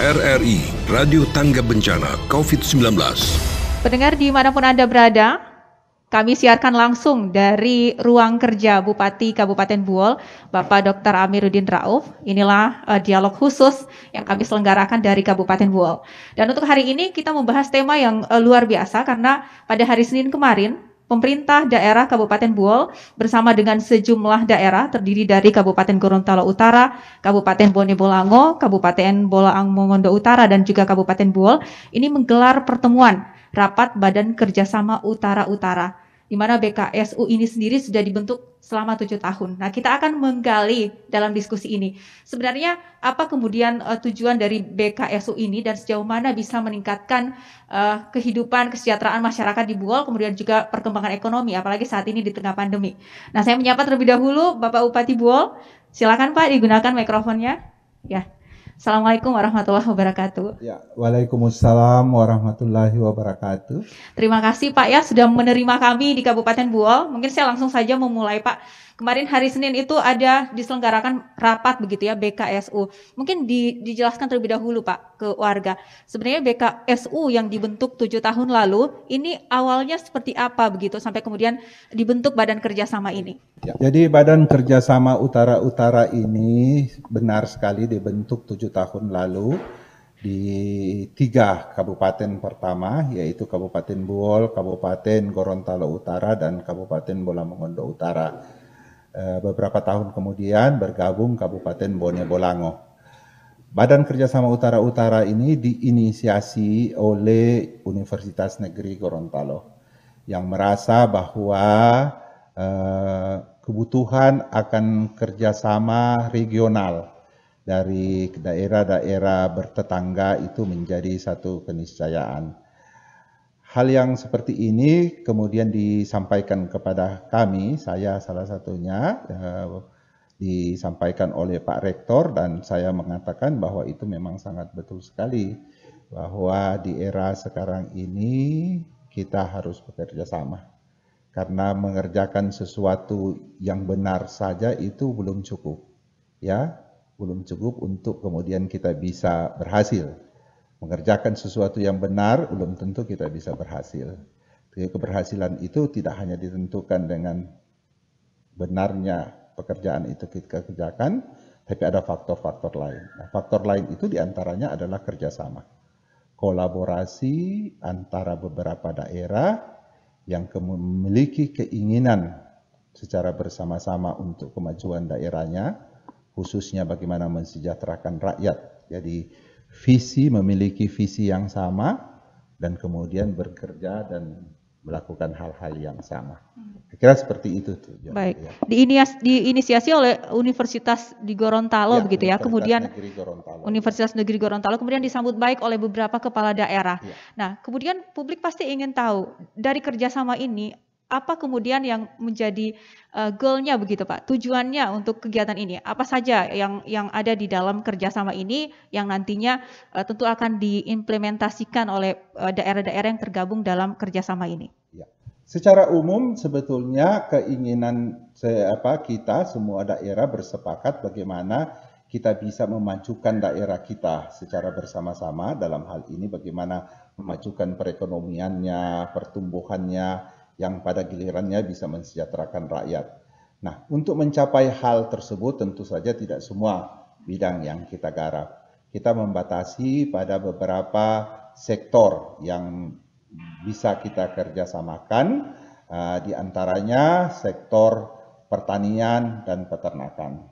RRI Radio Tangga Bencana COVID-19. Pendengar dimanapun Anda berada, kami siarkan langsung dari ruang kerja Bupati Kabupaten Buol, Bapak Dr. Amiruddin Rauf. Inilah dialog khusus yang kami selenggarakan dari Kabupaten Buol. Dan untuk hari ini kita membahas tema yang luar biasa karena pada hari Senin kemarin, pemerintah daerah Kabupaten Buol bersama dengan sejumlah daerah terdiri dari Kabupaten Gorontalo Utara, Kabupaten Bone Bolango, Kabupaten Bolaang Mongondo Utara, dan juga Kabupaten Buol ini menggelar pertemuan rapat Badan Kerjasama Utara-Utara, di mana BKSU ini sendiri sudah dibentuk selama 7 tahun. Nah, kita akan menggali dalam diskusi ini. Sebenarnya apa kemudian tujuan dari BKSU ini dan sejauh mana bisa meningkatkan kehidupan, kesejahteraan masyarakat di Buol, kemudian juga perkembangan ekonomi, apalagi saat ini di tengah pandemi. Nah, saya menyapa terlebih dahulu Bapak Bupati Buol. Silakan Pak, digunakan mikrofonnya. Ya. Assalamualaikum warahmatullahi wabarakatuh. Ya, Waalaikumsalam warahmatullahi wabarakatuh. Terima kasih Pak ya sudah menerima kami di Kabupaten Buol. Mungkin saya langsung saja memulai Pak. Kemarin hari Senin itu ada diselenggarakan rapat begitu ya BKSU. Mungkin dijelaskan terlebih dahulu Pak ke warga. Sebenarnya BKSU yang dibentuk 7 tahun lalu ini awalnya seperti apa begitu sampai kemudian dibentuk Badan Kerjasama ini. Ya, jadi Badan Kerjasama Utara-Utara ini benar sekali dibentuk 7 tahun lalu di 3 kabupaten pertama, yaitu Kabupaten Buol, Kabupaten Gorontalo Utara, dan Kabupaten Bolaang Mongondo Utara. Beberapa tahun kemudian bergabung Kabupaten Bone Bolango. Badan Kerjasama Utara-Utara ini diinisiasi oleh Universitas Negeri Gorontalo yang merasa bahwa kebutuhan akan kerjasama regional dari daerah-daerah bertetangga itu menjadi satu keniscayaan. Hal yang seperti ini kemudian disampaikan kepada kami, saya salah satunya, disampaikan oleh Pak Rektor, dan saya mengatakan bahwa itu memang sangat betul sekali, bahwa di era sekarang ini kita harus bekerja sama. Karena mengerjakan sesuatu yang benar saja itu belum cukup, ya, belum cukup untuk kemudian kita bisa berhasil. Mengerjakan sesuatu yang benar belum tentu kita bisa berhasil. Keberhasilan itu tidak hanya ditentukan dengan benarnya pekerjaan itu kita kerjakan, tapi ada faktor-faktor lain. Nah, faktor lain itu diantaranya adalah kerjasama, kolaborasi antara beberapa daerah yang memiliki keinginan secara bersama-sama untuk kemajuan daerahnya, khususnya bagaimana mensejahterakan rakyat. Jadi memiliki visi yang sama dan kemudian bekerja dan melakukan hal-hal yang sama. Saya kira seperti itu tuh. Baik. Ya. Diinisiasi oleh Universitas di Gorontalo ya, begitu ya. Kemudian Universitas Negeri Gorontalo kemudian disambut baik oleh beberapa kepala daerah. Ya. Nah, kemudian publik pasti ingin tahu dari kerjasama ini apa kemudian yang menjadi goal-nya begitu Pak, tujuannya untuk kegiatan ini, apa saja yang ada di dalam kerjasama ini yang nantinya tentu akan diimplementasikan oleh daerah-daerah yang tergabung dalam kerjasama ini. Ya. Secara umum sebetulnya keinginan kita semua daerah bersepakat bagaimana kita bisa memajukan daerah kita secara bersama-sama, dalam hal ini bagaimana memajukan perekonomiannya, pertumbuhannya, yang pada gilirannya bisa mensejahterakan rakyat. Nah, untuk mencapai hal tersebut tentu saja tidak semua bidang yang kita garap. Kita membatasi pada beberapa sektor yang bisa kita kerjasamakan, di antaranya sektor pertanian dan peternakan.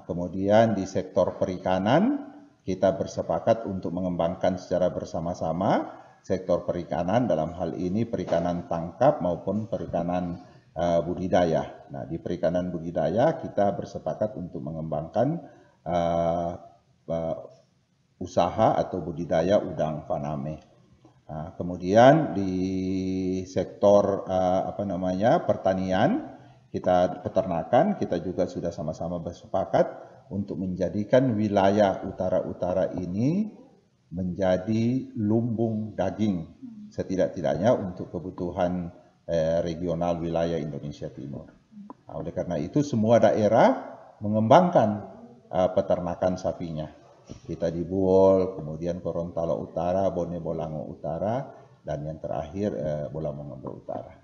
Kemudian di sektor perikanan, kita bersepakat untuk mengembangkan secara bersama-sama sektor perikanan, dalam hal ini perikanan tangkap maupun perikanan budidaya. Nah, di perikanan budidaya kita bersepakat untuk mengembangkan usaha atau budidaya udang faname. Kemudian di sektor pertanian, peternakan, kita juga sudah sama-sama bersepakat untuk menjadikan wilayah utara-utara ini menjadi lumbung daging setidak-tidaknya untuk kebutuhan regional wilayah Indonesia Timur. Oleh karena itu semua daerah mengembangkan peternakan sapinya. kita di Buol, kemudian Gorontalo Utara, Bone Bolango Utara, dan yang terakhir Bola Mongondo Utara.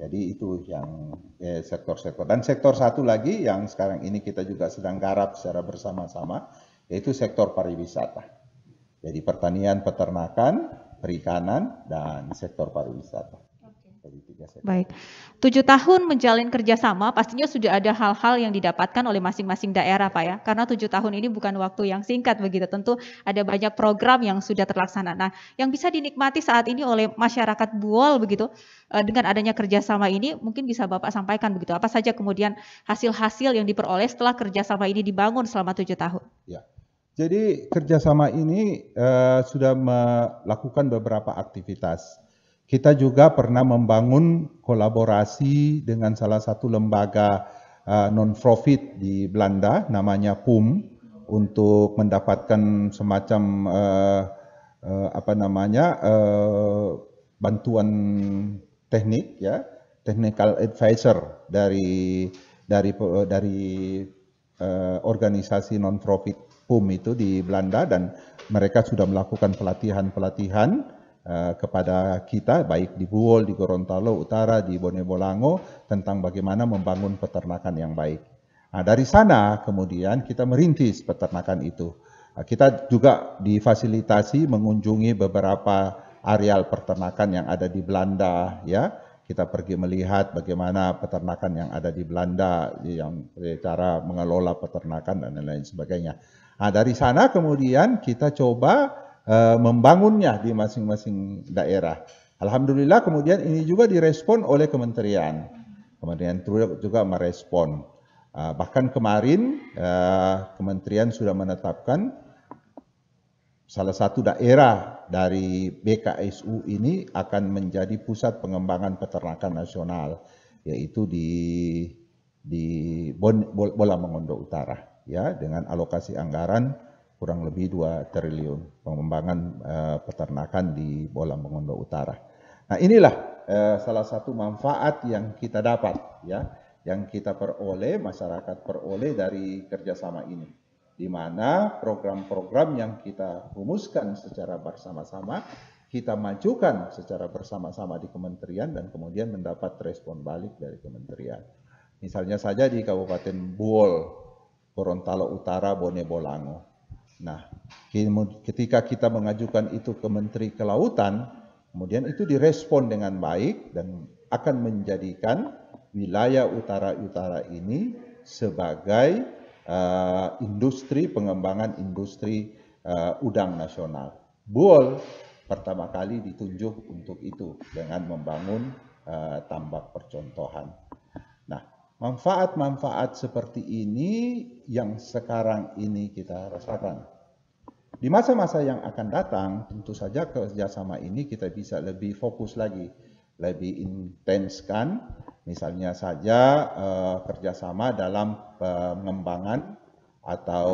Jadi itu yang sektor-sektor. Dan sektor satu lagi yang sekarang ini kita juga sedang garap secara bersama-sama, yaitu sektor pariwisata. Jadi pertanian, peternakan, perikanan, dan sektor pariwisata. Jadi 3 sektor. Baik, 7 tahun menjalin kerjasama pastinya sudah ada hal-hal yang didapatkan oleh masing-masing daerah Pak ya. Karena 7 tahun ini bukan waktu yang singkat begitu, tentu ada banyak program yang sudah terlaksana. Nah, yang bisa dinikmati saat ini oleh masyarakat Buol begitu, dengan adanya kerjasama ini mungkin bisa Bapak sampaikan begitu. Apa saja kemudian hasil-hasil yang diperoleh setelah kerjasama ini dibangun selama 7 tahun? Ya. Jadi kerjasama ini sudah melakukan beberapa aktivitas. Kita juga pernah membangun kolaborasi dengan salah satu lembaga non-profit di Belanda, namanya PUM, untuk mendapatkan semacam bantuan teknik, ya, technical advisor dari organisasi non-profit PUM itu di Belanda, dan mereka sudah melakukan pelatihan-pelatihan kepada kita, baik di Buol, di Gorontalo Utara, di Bone Bolango, tentang bagaimana membangun peternakan yang baik. Nah, dari sana kemudian kita merintis peternakan itu. Kita juga difasilitasi mengunjungi beberapa areal peternakan yang ada di Belanda, ya. Kita pergi melihat bagaimana peternakan yang ada di Belanda, yang cara mengelola peternakan dan lain-lain sebagainya. Nah, dari sana kemudian kita coba membangunnya di masing-masing daerah. Alhamdulillah kemudian ini juga direspon oleh kementerian. Kementerian juga merespon. Bahkan kemarin kementerian sudah menetapkan salah satu daerah dari BKSU ini akan menjadi pusat pengembangan peternakan nasional, yaitu di Bola Mongondo Utara, ya, dengan alokasi anggaran kurang lebih 2 triliun pengembangan peternakan di Bola Mongondo Utara. Nah, inilah salah satu manfaat yang kita dapat, ya, yang kita peroleh, masyarakat peroleh dari kerjasama ini, di mana program-program yang kita rumuskan secara bersama-sama, kita majukan secara bersama-sama di kementerian, dan kemudian mendapat respon balik dari kementerian. Misalnya saja di Kabupaten Buol, Gorontalo Utara, Bone Bolango. Nah, ketika kita mengajukan itu ke Menteri Kelautan, kemudian itu direspon dengan baik dan akan menjadikan wilayah utara-utara ini sebagai industri pengembangan industri udang nasional. Buol pertama kali ditunjuk untuk itu dengan membangun tambak percontohan. Nah, manfaat-manfaat seperti ini yang sekarang ini kita rasakan. Di masa-masa yang akan datang, tentu saja kerjasama ini kita bisa lebih fokus lagi, lebih intenskan, misalnya saja kerjasama dalam pengembangan atau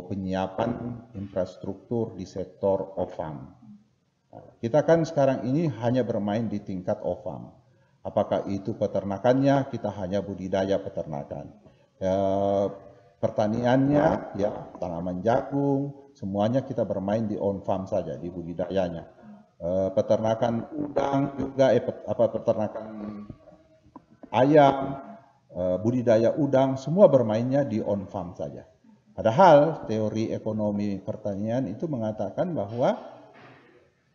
penyiapan infrastruktur di sektor OFAM. Kita kan sekarang ini hanya bermain di tingkat OFAM. Apakah itu peternakannya, kita hanya budidaya peternakan. Pertaniannya, ya, tanaman jagung, semuanya kita bermain di on farm saja, di budidayanya. Peternakan udang juga, peternakan ayam, budidaya udang, semua bermainnya di on farm saja. Padahal teori ekonomi pertanian itu mengatakan bahwa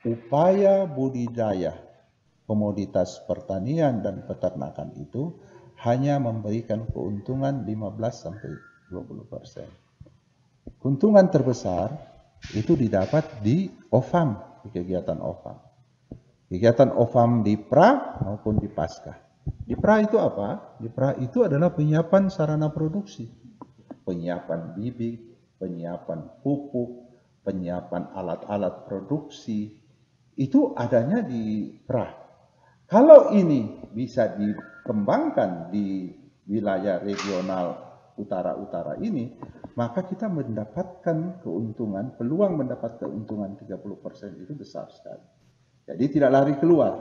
upaya budidaya komoditas pertanian dan peternakan itu hanya memberikan keuntungan 15-20%. Keuntungan terbesar itu didapat di OFAM, di kegiatan OFAM. Kegiatan OFAM di pra maupun di pasca. Di pra itu apa? Di pra itu adalah penyiapan sarana produksi. Penyiapan bibit, penyiapan pupuk, penyiapan alat-alat produksi. Itu adanya di pra. Kalau ini bisa dikembangkan di wilayah regional utara-utara ini, maka kita mendapatkan keuntungan, peluang mendapat keuntungan 30% itu besar sekali. Jadi tidak lari keluar.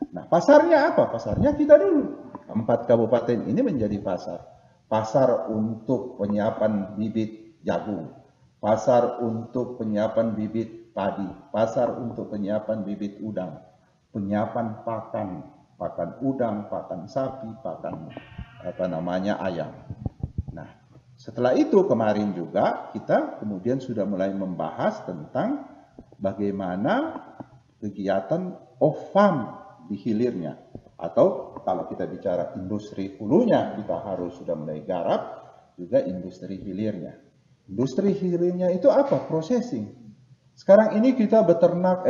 Nah, pasarnya apa? Pasarnya kita dulu. 4 kabupaten ini menjadi pasar. Pasar untuk penyiapan bibit jagung. pasar untuk penyiapan bibit padi, pasar untuk penyiapan bibit udang, penyiapan pakan, pakan udang, pakan sapi, pakan ayam. Nah, setelah itu kemarin juga kita kemudian sudah mulai membahas tentang bagaimana kegiatan off-farm di hilirnya. Atau kalau kita bicara industri hulunya, kita harus sudah mulai garap juga industri hilirnya. Industri hilirnya itu apa? Processing. Sekarang ini kita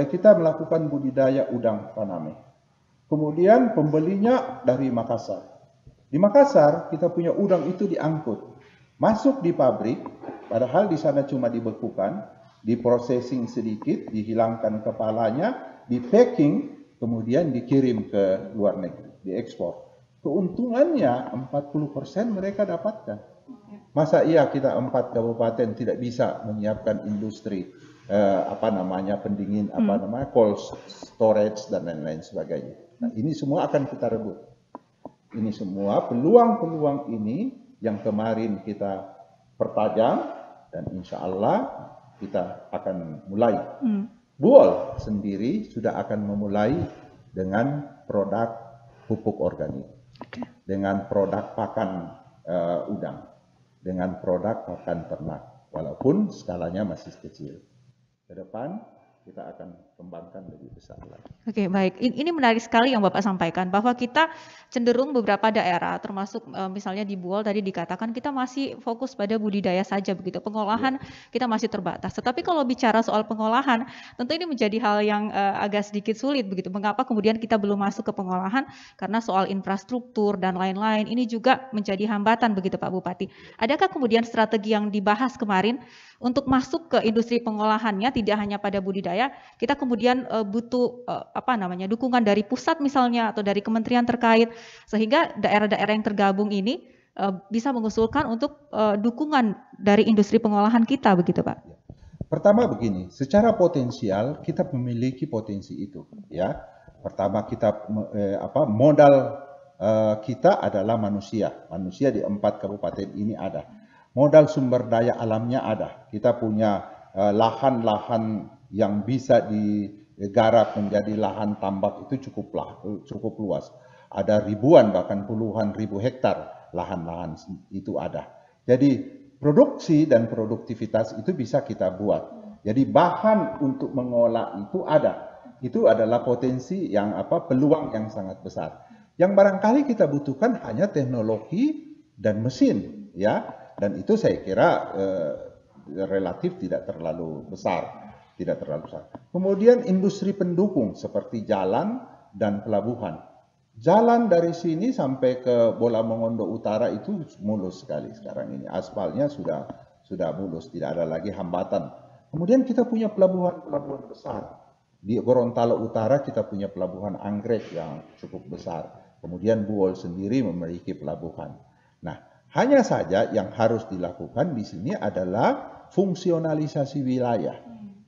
kita melakukan budidaya udang Faname. Kemudian pembelinya dari Makassar. Di Makassar kita punya udang itu diangkut, masuk di pabrik, padahal di sana cuma dibekukan, diprocessing sedikit, dihilangkan kepalanya, di packing, kemudian dikirim ke luar negeri, diekspor. Keuntungannya 40% mereka dapatkan. Masa iya kita 4 kabupaten tidak bisa menyiapkan industri pendingin, cold storage dan lain-lain sebagainya. Nah, ini semua akan kita rebut. Ini semua peluang-peluang ini yang kemarin kita pertajam dan insya Allah kita akan mulai. Buol sendiri sudah akan memulai dengan produk pupuk organik, dengan produk pakan udang, dengan produk pakan ternak, walaupun skalanya masih kecil. Ke depan kita akan kembangkan lebih besar lagi. Oke, baik. Ini menarik sekali yang Bapak sampaikan, bahwa kita cenderung beberapa daerah, termasuk misalnya di Buol tadi dikatakan kita masih fokus pada budidaya saja begitu, pengolahan kita masih terbatas. Tetapi kalau bicara soal pengolahan, tentu ini menjadi hal yang agak sedikit sulit begitu. Mengapa kemudian kita belum masuk ke pengolahan? Karena soal infrastruktur dan lain-lain ini juga menjadi hambatan begitu Pak Bupati. Adakah kemudian strategi yang dibahas kemarin untuk masuk ke industri pengolahannya, tidak hanya pada budidaya, kita kemudian butuh dukungan dari pusat misalnya atau dari kementerian terkait, sehingga daerah-daerah yang tergabung ini bisa mengusulkan untuk dukungan dari industri pengolahan kita begitu Pak. Pertama begini, secara potensial kita memiliki potensi itu, ya. Pertama kita modal kita adalah manusia. Manusia di 4 kabupaten ini ada. Modal sumber daya alamnya ada. Kita punya lahan-lahan yang bisa digarap menjadi lahan tambak itu cukup luas. Ada ribuan bahkan puluhan ribu hektar lahan-lahan itu ada. Jadi produksi dan produktivitas itu bisa kita buat. Jadi bahan untuk mengolah itu ada. Itu adalah potensi yang peluang yang sangat besar. Yang barangkali kita butuhkan hanya teknologi dan mesin, ya. Dan itu saya kira relatif tidak terlalu besar. Kemudian industri pendukung seperti jalan dan pelabuhan. Jalan dari sini sampai ke Bola Mongondo Utara itu mulus sekali sekarang ini. Aspalnya sudah mulus, tidak ada lagi hambatan. Kemudian kita punya pelabuhan besar. Di Gorontalo Utara kita punya pelabuhan Anggrek yang cukup besar. Kemudian Buol sendiri memiliki pelabuhan. Nah, hanya saja yang harus dilakukan di sini adalah fungsionalisasi wilayah.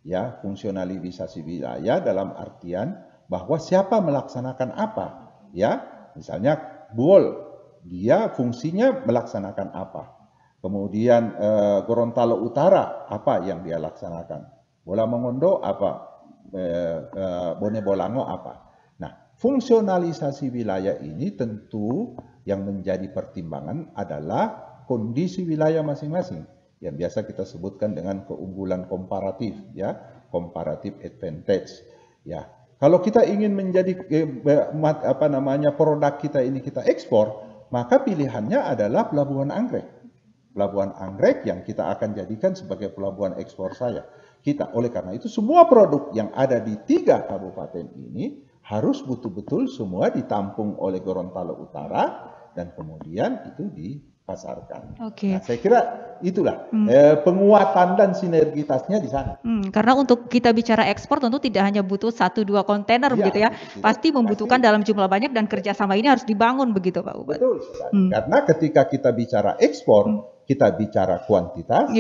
Ya, fungsionalisasi wilayah dalam artian bahwa siapa melaksanakan apa. Ya, misalnya Buol, dia fungsinya melaksanakan apa. Kemudian Gorontalo Utara, apa yang dia laksanakan. Bola Mongondo, apa. Bone Bolango, apa. Nah, fungsionalisasi wilayah ini tentu yang menjadi pertimbangan adalah kondisi wilayah masing-masing yang biasa kita sebutkan dengan keunggulan komparatif, ya, comparative advantage, ya. Kalau kita ingin menjadi produk kita ini kita ekspor, maka pilihannya adalah pelabuhan Anggrek. Pelabuhan Anggrek yang kita akan jadikan sebagai pelabuhan ekspor kita. Oleh karena itu semua produk yang ada di 3 kabupaten ini harus betul-betul semua ditampung oleh Gorontalo Utara dan kemudian itu dipasarkan. Oke. Nah, saya kira itulah penguatan dan sinergitasnya di sana. Karena untuk kita bicara ekspor tentu tidak hanya butuh 1-2 kontainer begitu ya. Pasti membutuhkan dalam jumlah banyak dan kerjasama ini harus dibangun begitu Pak Bupati. Betul sekali. Karena ketika kita bicara ekspor, kita bicara kuantitas,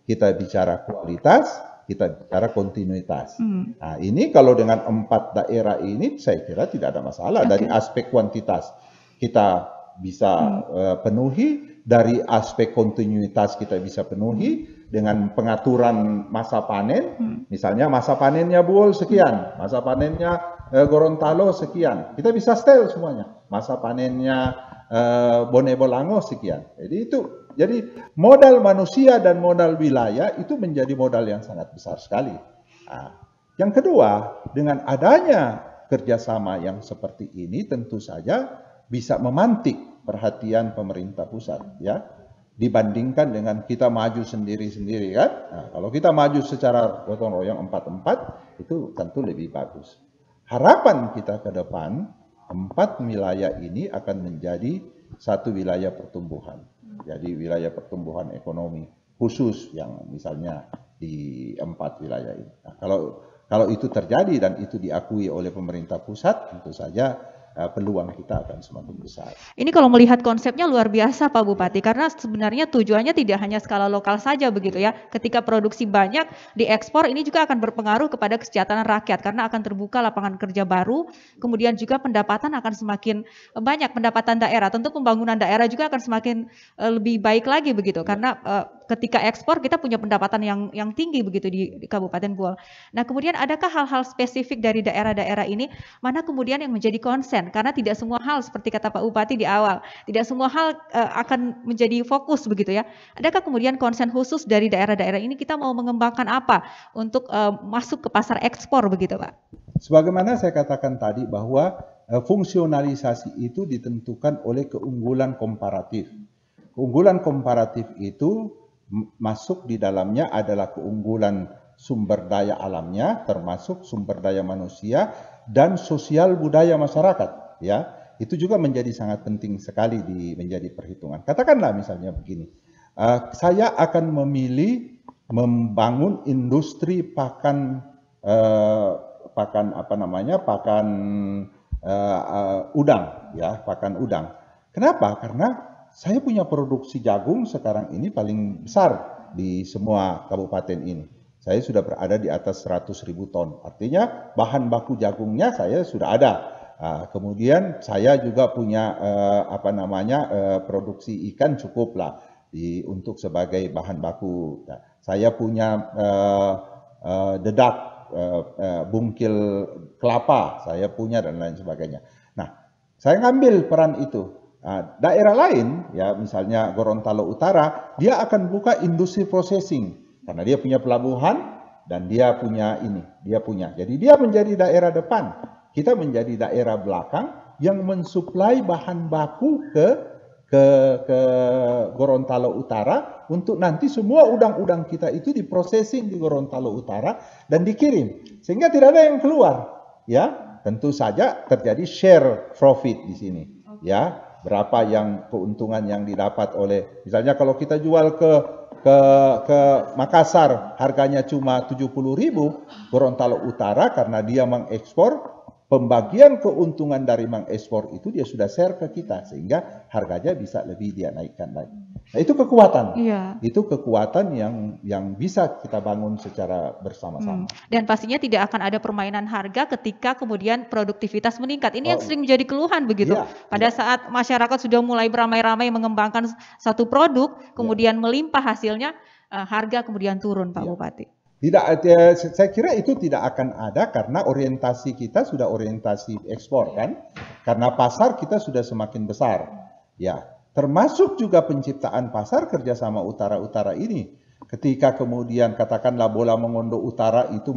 kita bicara kualitas, kita bicara kontinuitas. Nah, ini kalau dengan 4 daerah ini saya kira tidak ada masalah. Dari aspek kuantitas kita bisa penuhi, dari aspek kontinuitas kita bisa penuhi, dengan pengaturan masa panen, misalnya masa panennya Buol sekian, masa panennya Gorontalo sekian, kita bisa setel semuanya. Masa panennya Bone Bolango sekian. Jadi modal manusia dan modal wilayah itu menjadi modal yang sangat besar sekali. Nah, yang kedua, dengan adanya kerjasama yang seperti ini tentu saja bisa memantik perhatian pemerintah pusat, ya, dibandingkan dengan kita maju sendiri-sendiri, kan. Nah, kalau kita maju secara gotong royong 4-4 itu tentu lebih bagus. Harapan kita ke depan 4 wilayah ini akan menjadi satu wilayah pertumbuhan. Jadi wilayah pertumbuhan ekonomi khusus yang misalnya di 4 wilayah ini. Nah, kalau itu terjadi dan itu diakui oleh pemerintah pusat, tentu saja peluang kita akan semakin besar. Ini kalau melihat konsepnya luar biasa Pak Bupati, karena sebenarnya tujuannya tidak hanya skala lokal saja begitu ya. Ketika produksi banyak diekspor, ini juga akan berpengaruh kepada kesejahteraan rakyat karena akan terbuka lapangan kerja baru, kemudian juga pendapatan akan semakin banyak, pendapatan daerah. Tentu pembangunan daerah juga akan semakin lebih baik lagi begitu, karena ketika ekspor kita punya pendapatan yang tinggi begitu di Kabupaten Buol. Nah, kemudian adakah hal-hal spesifik dari daerah-daerah ini mana kemudian yang menjadi konsen? Karena tidak semua hal seperti kata Pak Bupati di awal, tidak semua hal akan menjadi fokus begitu ya. Adakah kemudian konsen khusus dari daerah-daerah ini kita mau mengembangkan apa untuk masuk ke pasar ekspor begitu Pak? Sebagaimana saya katakan tadi bahwa fungsionalisasi itu ditentukan oleh keunggulan komparatif. Keunggulan komparatif itu masuk di dalamnya adalah keunggulan sumber daya alamnya, termasuk sumber daya manusia dan sosial budaya masyarakat, ya. Itu juga menjadi sangat penting sekali menjadi perhitungan. Katakanlah misalnya begini, saya akan memilih membangun industri pakan udang, ya, pakan udang. Kenapa? Karena saya punya produksi jagung sekarang ini paling besar di semua kabupaten ini. Saya sudah berada di atas 100.000 ton. Artinya bahan baku jagungnya saya sudah ada. Kemudian saya juga punya produksi ikan cukup lah untuk sebagai bahan baku. Saya punya dedak, bungkil kelapa, saya punya dan lain sebagainya. Nah, saya ngambil peran itu. Daerah lain, ya misalnya Gorontalo Utara, dia akan buka industri processing. Karena dia punya pelabuhan dan dia punya ini, Jadi dia menjadi daerah depan, kita menjadi daerah belakang yang mensuplai bahan baku ke Gorontalo Utara untuk nanti semua udang-udang kita itu diprosesing di Gorontalo Utara dan dikirim. Sehingga tidak ada yang keluar, ya. Tentu saja terjadi share profit di sini, ya. Berapa yang keuntungan yang didapat oleh, misalnya kalau kita jual ke Makassar harganya cuma 70.000, Gorontalo Utara karena dia mengekspor, pembagian keuntungan dari mengekspor itu dia sudah share ke kita sehingga harganya bisa lebih dia naikkan lagi. Nah, itu kekuatan. Iya. Itu kekuatan yang bisa kita bangun secara bersama-sama. Dan pastinya tidak akan ada permainan harga ketika kemudian produktivitas meningkat. Ini yang sering menjadi keluhan begitu. Iya, pada saat masyarakat sudah mulai beramai-ramai mengembangkan satu produk, kemudian melimpah hasilnya, harga kemudian turun, Pak Bupati. Tidak, saya kira itu tidak akan ada karena orientasi kita sudah orientasi ekspor kan, karena pasar kita sudah semakin besar, ya. Termasuk juga penciptaan pasar kerjasama utara-utara ini. Ketika kemudian katakanlah Bola Mongondo Utara itu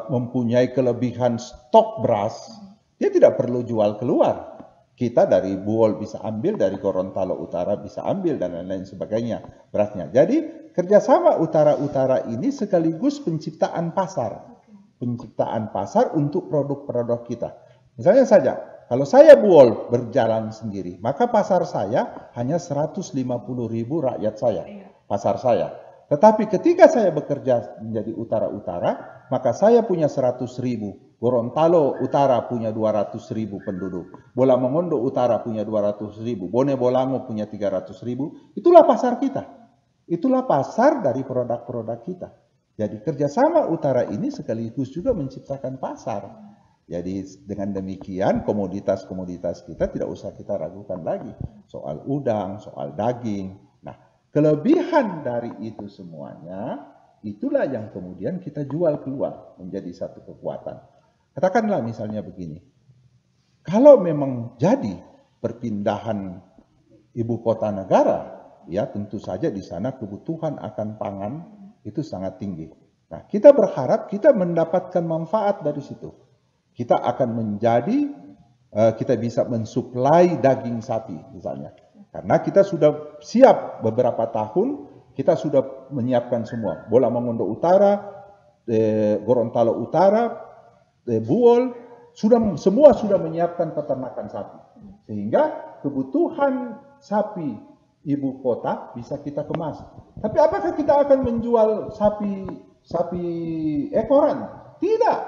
mempunyai kelebihan stok beras, dia tidak perlu jual keluar. Kita dari Buol bisa ambil, dari Gorontalo Utara bisa ambil, dan lain-lain sebagainya berasnya. Jadi kerjasama utara-utara ini sekaligus penciptaan pasar. Penciptaan pasar untuk produk-produk kita. Misalnya saja, kalau saya Buol berjalan sendiri, maka pasar saya hanya 150.000 rakyat saya, pasar saya. Tetapi ketika saya bekerja menjadi utara-utara, maka saya punya 100.000. Gorontalo Utara punya 200.000 penduduk. Bola Mongondo Utara punya 200.000. Bone Bolango punya 300.000. Itulah pasar kita. Itulah pasar dari produk-produk kita. Jadi kerjasama utara ini sekaligus juga menciptakan pasar. Jadi dengan demikian komoditas-komoditas kita tidak usah kita ragukan lagi. Soal udang, soal daging, Kelebihan dari itu semuanya, itulah yang kemudian kita jual keluar menjadi satu kekuatan. Katakanlah misalnya begini, kalau memang jadi perpindahan ibu kota negara, ya tentu saja di sana kebutuhan akan pangan itu sangat tinggi. Nah, kita berharap kita mendapatkan manfaat dari situ. Kita akan menjadi, kita bisa mensuplai daging sapi misalnya. Karena kita sudah siap beberapa tahun, kita sudah menyiapkan semua. Bola Mongondo Utara, Gorontalo Utara, Buol, semua sudah menyiapkan peternakan sapi. Sehingga kebutuhan sapi ibu kota bisa kita kemas. Tapi apakah kita akan menjual sapi ekoran? Tidak.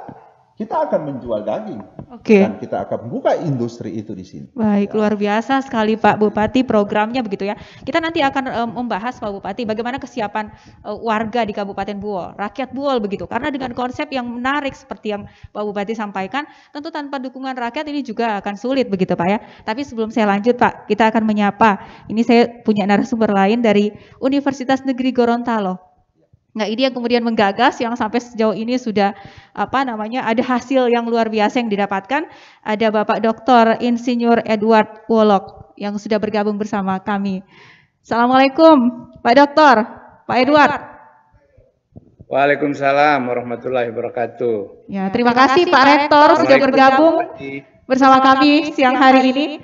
Kita akan menjual daging. Oke. Dan kita akan buka industri itu di sini. Baik, luar biasa sekali Pak Bupati programnya begitu ya. Kita nanti akan membahas Pak Bupati bagaimana kesiapan warga di Kabupaten Buol, rakyat Buol begitu. Karena dengan konsep yang menarik seperti yang Pak Bupati sampaikan, tentu tanpa dukungan rakyat ini juga akan sulit begitu Pak ya. Tapi sebelum saya lanjut Pak, kita akan menyapa. Ini saya punya narasumber lain dari Universitas Negeri Gorontalo. Nah, ini yang kemudian menggagas yang sampai sejauh ini sudah ada hasil yang luar biasa yang didapatkan. Ada Bapak Dr. Insinyur Edward Wolok yang sudah bergabung bersama kami. Assalamualaikum Pak Dokter, Pak Edward. Waalaikumsalam warahmatullahi wabarakatuh. Ya, terima kasih Pak Rektor sudah bergabung bersama kami siang hari ini.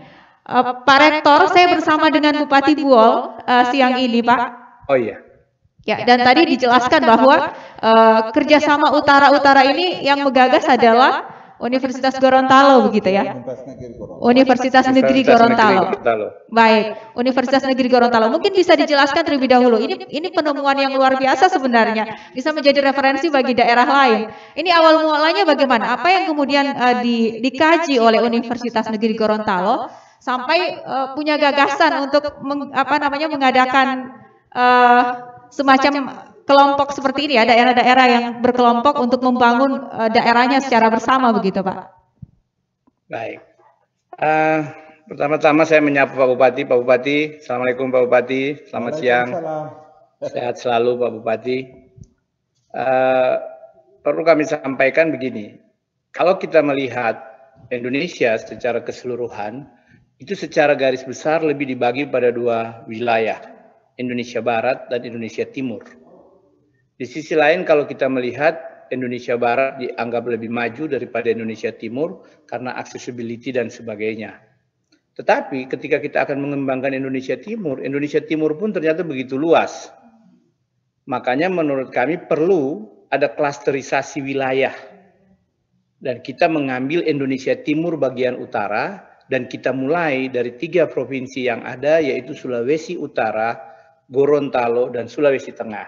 Pak Rektor, saya bersama dengan Bupati Buol siang ini Pak. Oh iya. Ya, dan tadi dijelaskan bahwa kerjasama utara-utara ini yang menggagas adalah Universitas Gorontalo begitu ya. Universitas Negeri Gorontalo. Baik, Universitas Negeri Gorontalo. Mungkin bisa dijelaskan terlebih dahulu. Ini penemuan yang luar biasa sebenarnya. Bisa menjadi referensi bagi daerah lain. Ini awal mulanya bagaimana? Apa yang kemudian dikaji oleh Universitas Negeri Gorontalo sampai punya gagasan untuk mengadakan semacam kelompok seperti ini ya, daerah-daerah yang berkelompok untuk membangun daerahnya secara bersama begitu Pak. Baik. Pertama-tama saya menyapa Pak Bupati. Pak Bupati, Assalamualaikum Pak Bupati. Selamat siang. Sehat selalu Pak Bupati. Perlu kami sampaikan begini. Kalau kita melihat Indonesia secara keseluruhan, itu secara garis besar lebih dibagi pada dua wilayah. Indonesia Barat dan Indonesia Timur. Di sisi lain kalau kita melihat Indonesia Barat dianggap lebih maju daripada Indonesia Timur karena accessibility dan sebagainya. Tetapi ketika kita akan mengembangkan Indonesia Timur pun ternyata begitu luas. Makanya menurut kami perlu ada klasterisasi wilayah. Dan kita mengambil Indonesia Timur bagian utara dan kita mulai dari 3 provinsi yang ada yaitu Sulawesi Utara, Gorontalo, dan Sulawesi Tengah.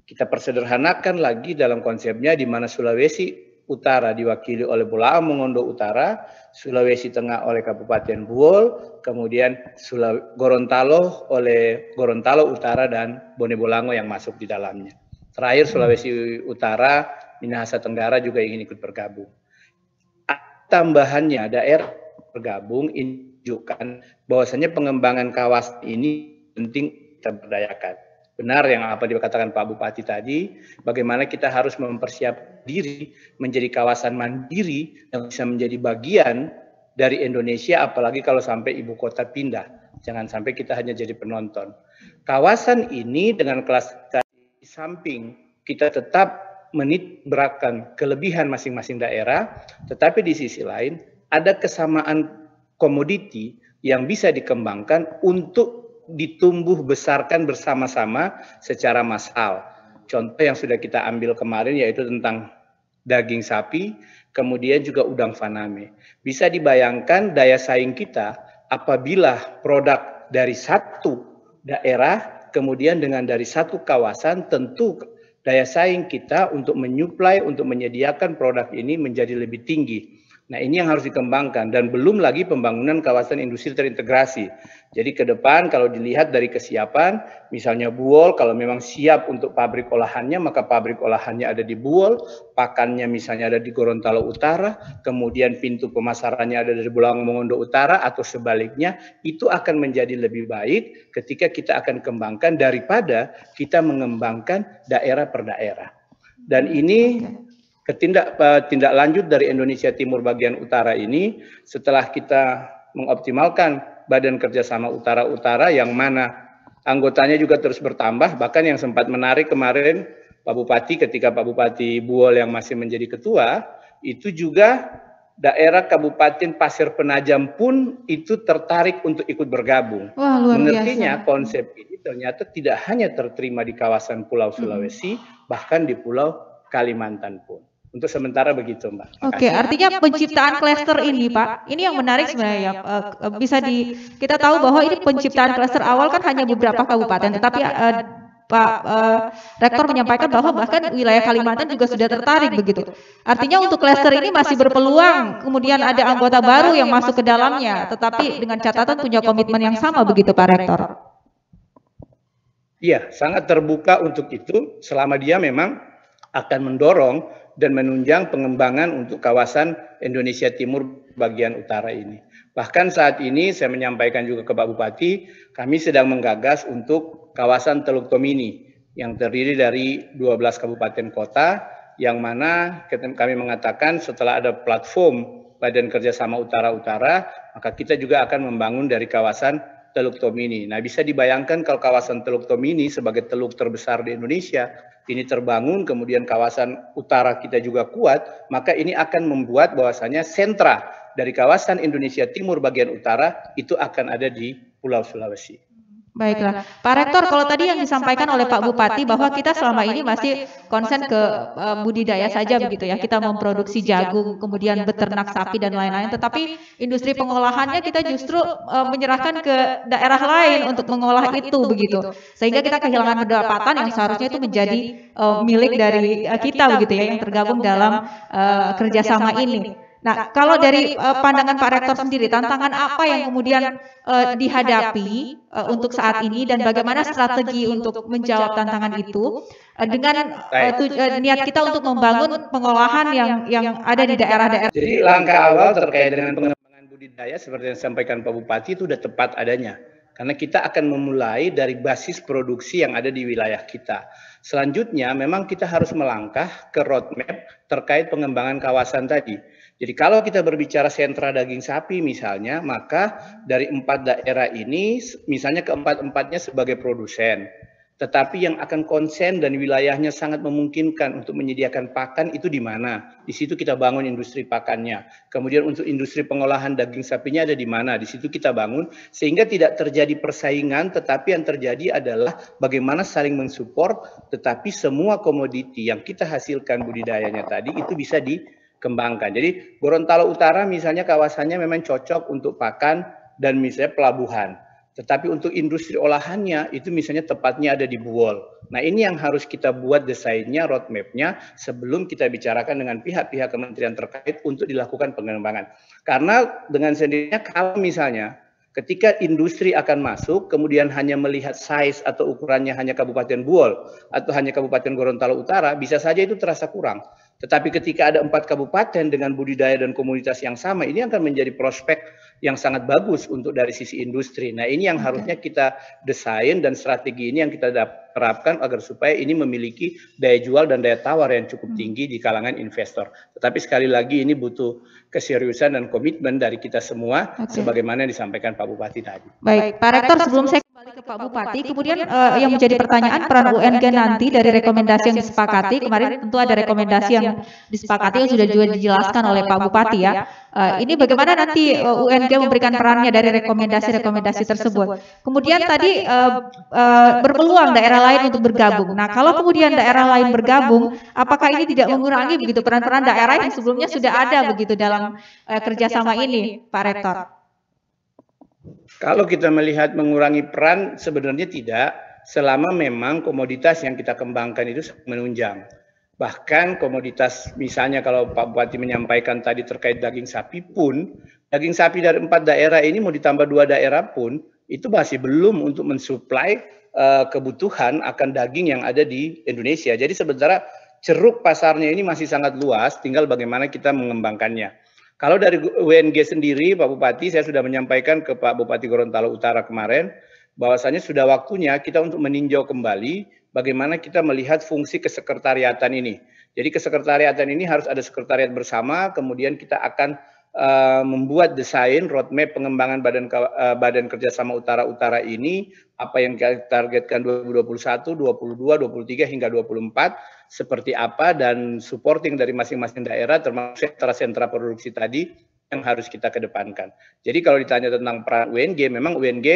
Kita persederhanakan lagi dalam konsepnya di mana Sulawesi Utara diwakili oleh Bola Mongondo Utara, Sulawesi Tengah oleh Kabupaten Buol, kemudian Gorontalo oleh Gorontalo Utara dan Bone Bolango yang masuk di dalamnya. Terakhir Sulawesi Utara, Minahasa Tenggara juga ingin ikut bergabung. Tambahannya daerah bergabung menunjukkan bahwasanya pengembangan kawasan ini penting kita berdayakan. Benar yang apa dikatakan Pak Bupati tadi, bagaimana kita harus mempersiapkan diri menjadi kawasan mandiri yang bisa menjadi bagian dari Indonesia, apalagi kalau sampai ibu kota pindah. Jangan sampai kita hanya jadi penonton. Kawasan ini dengan kelas di samping kita tetap menitikberatkan kelebihan masing-masing daerah, tetapi di sisi lain ada kesamaan komoditi yang bisa dikembangkan untuk ditumbuh besarkan bersama-sama secara massal. Contoh yang sudah kita ambil kemarin yaitu tentang daging sapi, kemudian juga udang faname. Bisa dibayangkan daya saing kita apabila produk dari satu daerah, kemudian dengan dari satu kawasan, tentu daya saing kita untuk menyuplai, untuk menyediakan produk ini menjadi lebih tinggi. Nah, ini yang harus dikembangkan dan belum lagi pembangunan kawasan industri terintegrasi. Jadi ke depan kalau dilihat dari kesiapan, misalnya Buol kalau memang siap untuk pabrik olahannya, maka pabrik olahannya ada di Buol, pakannya misalnya ada di Gorontalo Utara, kemudian pintu pemasarannya ada di Bolang Mongondo Utara atau sebaliknya, itu akan menjadi lebih baik ketika kita akan kembangkan daripada kita mengembangkan daerah per daerah. Dan ini tindak lanjut dari Indonesia Timur bagian utara ini setelah kita mengoptimalkan Badan Kerjasama Utara-Utara yang mana anggotanya juga terus bertambah, bahkan yang sempat menarik kemarin Pak Bupati ketika Pak Bupati Buol yang masih menjadi ketua, itu juga daerah Kabupaten Pasir Penajam pun itu tertarik untuk ikut bergabung. Wah, luar Mengertinya biasa. konsep ini ternyata tidak hanya terterima di kawasan Pulau Sulawesi, bahkan di Pulau Kalimantan pun. Untuk sementara begitu, Mbak. Oke, artinya penciptaan klaster ini, Pak, ini yang menarik sebenarnya ya. Kita tahu bahwa ini penciptaan klaster awal kan hanya beberapa kabupaten, tetapi Pak Rektor menyampaikan bahwa bahkan wilayah Kalimantan juga sudah tertarik begitu. Artinya untuk klaster ini masih berpeluang, kemudian ada anggota baru yang masuk ke dalamnya, tetapi dengan catatan punya komitmen yang sama begitu, Pak Rektor. Iya, sangat terbuka untuk itu selama dia memang akan mendorong dan menunjang pengembangan untuk kawasan Indonesia Timur bagian utara ini. Bahkan saat ini saya menyampaikan juga ke Pak Bupati, kami sedang menggagas untuk kawasan Teluk Tomini yang terdiri dari 12 kabupaten kota, yang mana kami mengatakan setelah ada platform Badan Kerjasama Utara-Utara, maka kita juga akan membangun dari kawasan Teluk Tomini. Nah, bisa dibayangkan kalau kawasan Teluk Tomini sebagai teluk terbesar di Indonesia, ini terbangun, kemudian kawasan utara kita juga kuat, maka ini akan membuat bahwasanya sentra dari kawasan Indonesia Timur bagian utara itu akan ada di Pulau Sulawesi. Baiklah, Pak Rektor, kalau tadi yang disampaikan oleh Pak Bupati bahwa kita selama ini masih konsen ke budidaya saja begitu ya, kita memproduksi jagung, kemudian beternak sapi dan lain-lain, tetapi industri pengolahannya kita justru menyerahkan ke daerah lain untuk mengolah itu begitu, sehingga kita kehilangan pendapatan yang seharusnya itu menjadi milik dari kita begitu ya, yang tergabung dalam kerjasama ini. Nah, kalau dari pandangan Pak Rektor sendiri, tantangan apa yang kemudian dihadapi untuk saat ini dan bagaimana strategi untuk menjawab tantangan itu dengan niat kita untuk membangun pengolahan yang ada di daerah-daerah. Jadi langkah awal terkait dengan pengembangan budidaya seperti yang disampaikan Pak Bupati itu sudah tepat adanya. Karena kita akan memulai dari basis produksi yang ada di wilayah kita. Selanjutnya memang kita harus melangkah ke roadmap terkait pengembangan kawasan tadi. Jadi kalau kita berbicara sentra daging sapi misalnya, maka dari 4 daerah ini misalnya keempat-empatnya sebagai produsen. Tetapi yang akan konsen dan wilayahnya sangat memungkinkan untuk menyediakan pakan itu di mana? Di situ kita bangun industri pakannya. Kemudian untuk industri pengolahan daging sapinya ada di mana? Di situ kita bangun sehingga tidak terjadi persaingan, tetapi yang terjadi adalah bagaimana saling mensupport, tetapi semua komoditi yang kita hasilkan budidayanya tadi itu bisa dikembangkan. Jadi Gorontalo Utara misalnya kawasannya memang cocok untuk pakan dan misalnya pelabuhan. Tetapi untuk industri olahannya itu misalnya tepatnya ada di Buol. Nah, ini yang harus kita buat desainnya, roadmap-nya sebelum kita bicarakan dengan pihak-pihak kementerian terkait untuk dilakukan pengembangan. Karena dengan sendirinya kalau misalnya ketika industri akan masuk, kemudian hanya melihat size atau ukurannya hanya Kabupaten Buol atau hanya Kabupaten Gorontalo Utara, bisa saja itu terasa kurang. Tetapi ketika ada 4 kabupaten dengan budidaya dan komunitas yang sama, ini akan menjadi prospek yang sangat bagus untuk dari sisi industri. Nah, ini yang harusnya kita desain dan strategi ini yang kita terapkan agar supaya ini memiliki daya jual dan daya tawar yang cukup tinggi di kalangan investor. Tetapi sekali lagi ini butuh keseriusan dan komitmen dari kita semua, sebagaimana yang disampaikan Pak Bupati tadi. Baik, Pak Rektor, sebelum saya kembali ke Pak Bupati, kemudian yang menjadi pertanyaan peran UNG nanti dari rekomendasi yang disepakati, kemarin tentu ada rekomendasi yang disepakati yang sudah juga dijelaskan oleh Pak Bupati ya. Ini bagaimana nanti UNG memberikan perannya dari rekomendasi-rekomendasi tersebut. Kemudian tadi berpeluang daerah lain untuk bergabung. Nah, kalau kemudian daerah lain bergabung, apakah ini tidak mengurangi begitu peran-peran daerah yang sebelumnya sudah ada begitu dalam kerjasama ini, Pak Rektor? Kalau kita melihat mengurangi peran, sebenarnya tidak, selama memang komoditas yang kita kembangkan itu menunjang. Bahkan komoditas, misalnya kalau Pak Bupati menyampaikan tadi terkait daging sapi pun, daging sapi dari 4 daerah ini mau ditambah 2 daerah pun, itu masih belum untuk mensuplai kebutuhan akan daging yang ada di Indonesia. Jadi sebenarnya ceruk pasarnya ini masih sangat luas, tinggal bagaimana kita mengembangkannya. Kalau dari UNG sendiri, Pak Bupati, saya sudah menyampaikan ke Pak Bupati Gorontalo Utara kemarin, bahwasanya sudah waktunya kita untuk meninjau kembali bagaimana kita melihat fungsi kesekretariatan ini. Jadi kesekretariatan ini harus ada sekretariat bersama, kemudian kita akan membuat desain roadmap pengembangan Badan Kerjasama Utara-Utara ini, apa yang kita targetkan 2021, 22, 23 hingga 24, seperti apa, dan supporting dari masing-masing daerah termasuk sentra-sentra produksi tadi yang harus kita kedepankan. Jadi kalau ditanya tentang peran UNG, memang UNG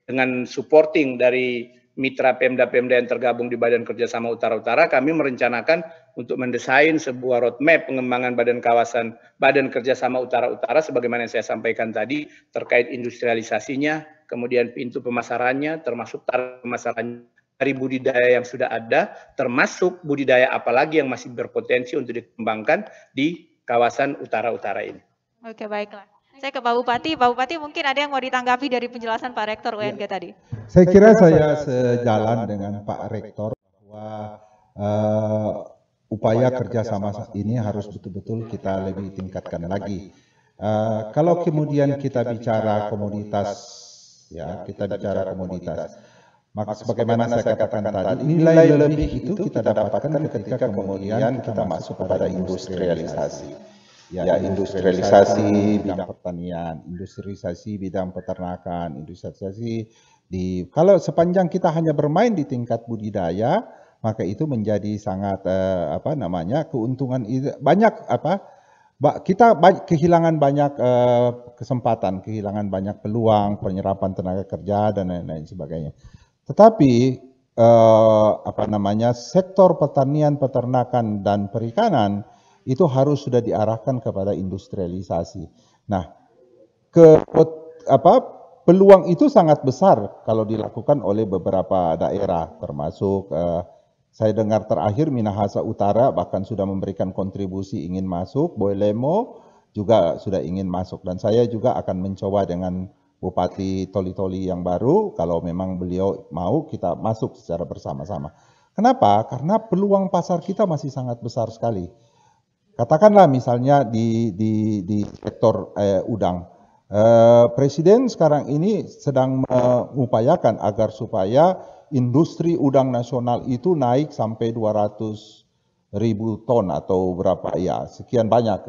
dengan supporting dari mitra Pemda-Pemda yang tergabung di Badan Kerjasama Utara-Utara, kami merencanakan untuk mendesain sebuah roadmap pengembangan Badan Kerjasama Utara-Utara sebagaimana yang saya sampaikan tadi terkait industrialisasinya, kemudian pintu pemasarannya, termasuk tarif pemasaran dari budidaya yang sudah ada, termasuk budidaya apalagi yang masih berpotensi untuk dikembangkan di kawasan utara-utara ini. Oke, baiklah. Saya ke Pak Bupati. Pak Bupati mungkin ada yang mau ditanggapi dari penjelasan Pak Rektor UNG tadi. Saya kira saya sejalan dengan Pak Rektor bahwa upaya kerjasama ini harus betul-betul kita lebih tingkatkan lagi. Kalau kemudian kita bicara komoditas, ya kita bicara komoditas, maka sebagaimana saya katakan tadi, nilai lebih itu kita dapatkan ketika kemudian kita masuk kepada industrialisasi. Ya, industrialisasi bidang pertanian, industrialisasi bidang peternakan, industrialisasi kalau sepanjang kita hanya bermain di tingkat budidaya, maka itu menjadi sangat keuntungan banyak kita kehilangan banyak kesempatan, kehilangan banyak peluang penyerapan tenaga kerja dan lain-lain sebagainya. Tetapi sektor pertanian, peternakan dan perikanan itu harus sudah diarahkan kepada industrialisasi. Nah, peluang itu sangat besar kalau dilakukan oleh beberapa daerah, termasuk saya dengar terakhir Minahasa Utara bahkan sudah memberikan kontribusi ingin masuk, Boelemo juga sudah ingin masuk, dan saya juga akan mencoba dengan Bupati Toli-Toli yang baru, kalau memang beliau mau kita masuk secara bersama-sama. Kenapa? Karena peluang pasar kita masih sangat besar sekali. Katakanlah misalnya di sektor udang, Presiden sekarang ini sedang mengupayakan agar supaya industri udang nasional itu naik sampai 200.000 ton atau berapa ya, sekian banyak,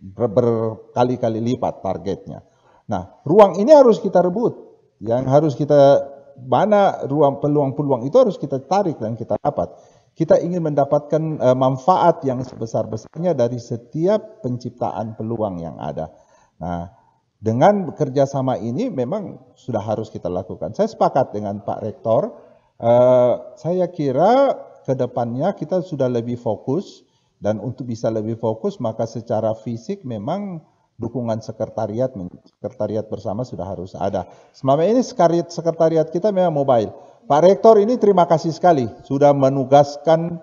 berkali-kali lipat targetnya. Nah, ruang ini harus kita rebut, yang harus kita mana ruang peluang-peluang itu harus kita tarik dan kita dapat. Kita ingin mendapatkan manfaat yang sebesar-besarnya dari setiap penciptaan peluang yang ada. Nah, dengan kerjasama ini memang sudah harus kita lakukan. Saya sepakat dengan Pak Rektor, saya kira ke depannya kita sudah lebih fokus, dan untuk bisa lebih fokus maka secara fisik memang dukungan sekretariat bersama sudah harus ada. Selama ini sekretariat kita memang mobile. Pak Rektor ini terima kasih sekali sudah menugaskan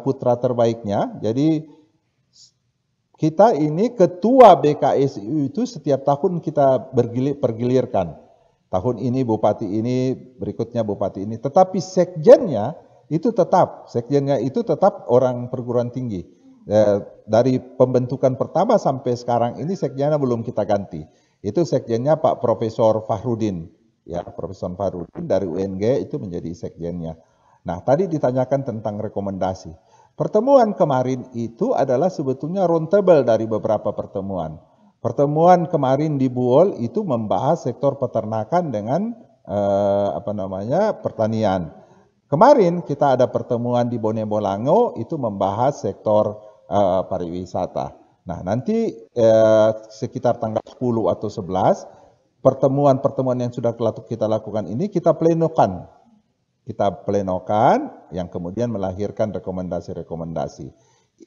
putra terbaiknya. Jadi kita ini ketua BKSU itu setiap tahun kita pergilirkan. Tahun ini bupati ini, berikutnya bupati ini. Tetapi sekjennya itu tetap orang perguruan tinggi. Dari pembentukan pertama sampai sekarang ini sekjennya belum kita ganti. Itu sekjennya Pak Profesor Fahrudin. Ya, Profesor Fahrudin dari UNG itu menjadi sekjennya. Nah, tadi ditanyakan tentang rekomendasi. Pertemuan kemarin itu adalah sebetulnya roundtable dari beberapa pertemuan. Pertemuan kemarin di Buol itu membahas sektor peternakan dengan pertanian. Kemarin kita ada pertemuan di Bone Bolango itu membahas sektor pariwisata. Nah, nanti sekitar tanggal 10 atau 11 pertemuan-pertemuan yang sudah kita lakukan ini kita plenokan. Kita plenokan yang kemudian melahirkan rekomendasi-rekomendasi.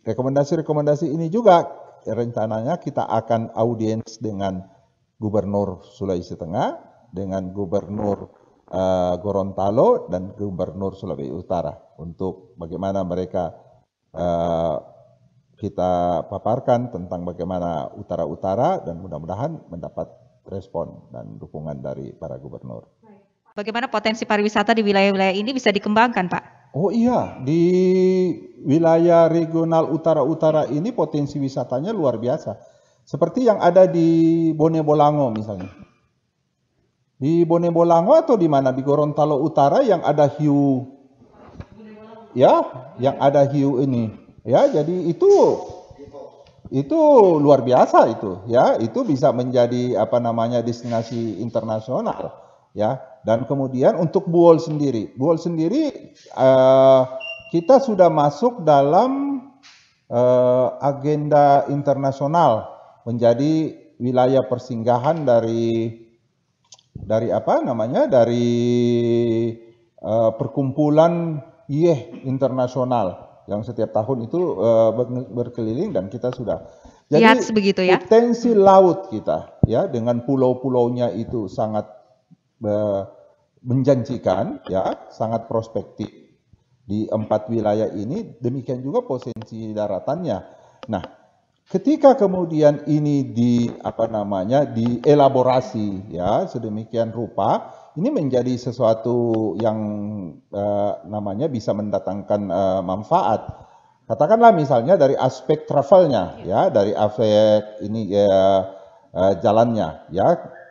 Rekomendasi-rekomendasi ini juga rencananya kita akan audiens dengan Gubernur Sulawesi Tengah, dengan Gubernur Gorontalo dan Gubernur Sulawesi Utara untuk bagaimana mereka eh, kita paparkan tentang bagaimana utara-utara dan mudah-mudahan mendapat respon dan dukungan dari para gubernur. Bagaimana potensi pariwisata di wilayah-wilayah ini bisa dikembangkan, Pak? Oh iya, di wilayah regional utara-utara ini potensi wisatanya luar biasa. Seperti yang ada di Bone Bolango misalnya. Di Bone Bolango atau di mana? Di Gorontalo Utara yang ada hiu, ya, yang ada hiu ini, ya. Jadi itu luar biasa itu, ya. Itu bisa menjadi apa namanya destinasi internasional, ya. Dan kemudian untuk Buol sendiri kita sudah masuk dalam agenda internasional menjadi wilayah persinggahan dari apa namanya perkumpulan IEH internasional yang setiap tahun itu berkeliling dan kita sudah jadi begitu ya. Potensi laut kita ya dengan pulau-pulaunya itu sangat menjanjikan ya, sangat prospektif di 4 wilayah ini, demikian juga potensi daratannya. Nah, ketika kemudian ini dielaborasi ya sedemikian rupa, ini menjadi sesuatu yang namanya bisa mendatangkan manfaat. Katakanlah misalnya dari aspek travelnya ya, dari aspek ini jalannya ya.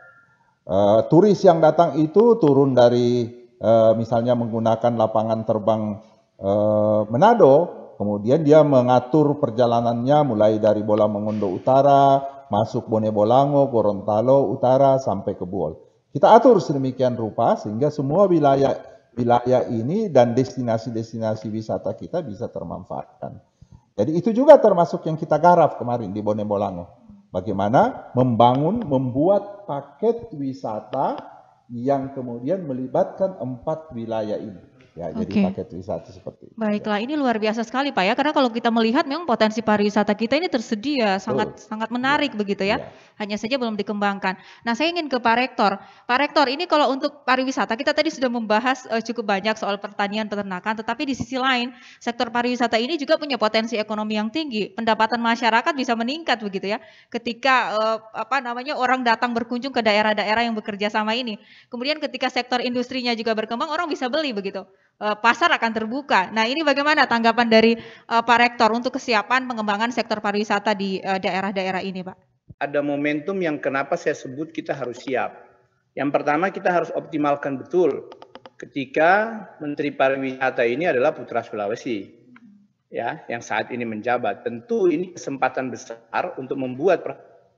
Turis yang datang itu turun dari misalnya menggunakan lapangan terbang Manado, kemudian dia mengatur perjalanannya mulai dari Bola Mongondo Utara, masuk Bone Bolango, Gorontalo Utara sampai ke Buol. Kita atur sedemikian rupa sehingga semua wilayah ini dan destinasi-destinasi wisata kita bisa termanfaatkan. Jadi itu juga termasuk yang kita garap kemarin di Bone Bolango. Bagaimana membuat paket wisata yang kemudian melibatkan 4 wilayah ini. Ya, jadi paket wisata seperti itu. Baiklah, ini luar biasa sekali Pak ya, karena kalau kita melihat memang potensi pariwisata kita ini tersedia, sangat menarik begitu ya. Hanya saja belum dikembangkan. Nah, saya ingin ke Pak Rektor. Pak Rektor, ini kalau untuk pariwisata kita tadi sudah membahas cukup banyak soal pertanian, peternakan, tetapi di sisi lain sektor pariwisata ini juga punya potensi ekonomi yang tinggi. Pendapatan masyarakat bisa meningkat begitu ya, ketika orang datang berkunjung ke daerah-daerah yang bekerja sama ini. Kemudian ketika sektor industrinya juga berkembang, orang bisa beli begitu. Pasar akan terbuka. Nah, ini bagaimana tanggapan dari Pak Rektor untuk kesiapan pengembangan sektor pariwisata di daerah-daerah ini, Pak? Ada momentum yang kenapa saya sebut kita harus siap. Yang pertama, kita harus optimalkan betul ketika Menteri Pariwisata ini adalah putra Sulawesi, ya, yang saat ini menjabat. Tentu ini kesempatan besar untuk membuat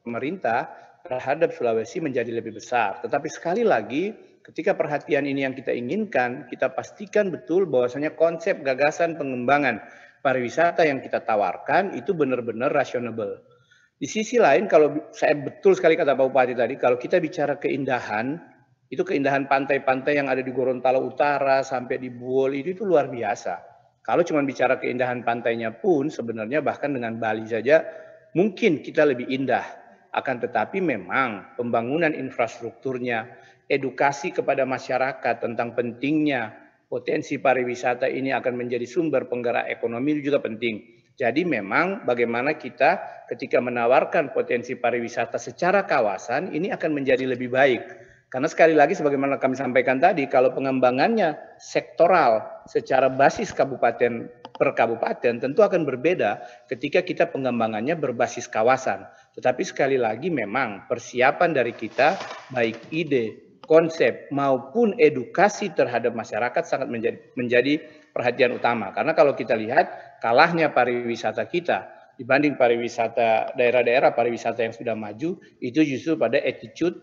pemerintah terhadap Sulawesi menjadi lebih besar. Tetapi sekali lagi, ketika perhatian ini yang kita inginkan, kita pastikan betul bahwasanya konsep gagasan pengembangan pariwisata yang kita tawarkan itu benar-benar rasional. Di sisi lain, kalau saya betul sekali kata Pak Bupati tadi, kalau kita bicara keindahan, itu keindahan pantai-pantai yang ada di Gorontalo Utara sampai di Buol itu luar biasa. Kalau cuma bicara keindahan pantainya pun sebenarnya bahkan dengan Bali saja mungkin kita lebih indah. Akan tetapi memang pembangunan infrastrukturnya, edukasi kepada masyarakat tentang pentingnya potensi pariwisata ini akan menjadi sumber penggerak ekonomi itu juga penting. Jadi memang bagaimana kita ketika menawarkan potensi pariwisata secara kawasan ini akan menjadi lebih baik. Karena sekali lagi sebagaimana kami sampaikan tadi, kalau pengembangannya sektoral secara basis kabupaten per kabupaten tentu akan berbeda ketika kita pengembangannya berbasis kawasan. Tetapi sekali lagi memang persiapan dari kita baik ide, konsep maupun edukasi terhadap masyarakat sangat menjadi perhatian utama. Karena kalau kita lihat kalahnya pariwisata kita dibanding pariwisata daerah-daerah pariwisata yang sudah maju itu justru pada attitude